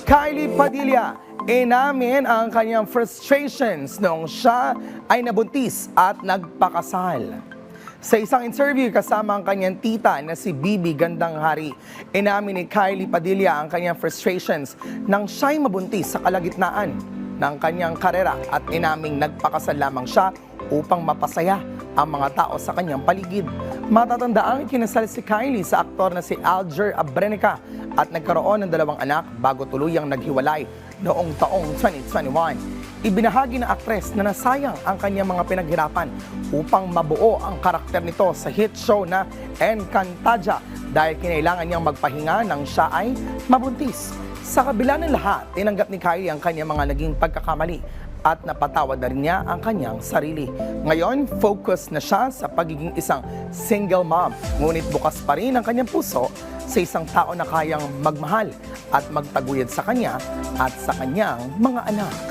Kylie Padilla, inamin ang kanyang frustrations noong siya ay nabuntis at nagpakasal. Sa isang interview kasama ang kanyang tita na si Bibi Gandanghari, inamin ni Kylie Padilla ang kanyang frustrations nang siya'y mabuntis sa kalagitnaan ng kanyang karera at inaming nagpakasal lamang siya upang mapasaya ang mga tao sa kanyang paligid. Matatandaang kinasal si Kylie sa aktor na si Alger Abrenica at nagkaroon ng 2 anak bago tuluyang naghiwalay noong taong 2021. Ibinahagi ng aktres na nasayang ang kanyang mga pinaghirapan upang mabuo ang karakter nito sa hit show na Encantadia dahil kinailangan niyang magpahinga nang siya ay mabuntis. Sa kabila ng lahat, tinanggap ni Kylie ang kanyang mga naging pagkakamali at napatawad na rin niya ang kanyang sarili. Ngayon, focus na siya sa pagiging isang single mom. Ngunit bukas pa rin ang kanyang puso sa isang tao na kayang magmahal at magtaguyod sa kanya at sa kanyang mga anak.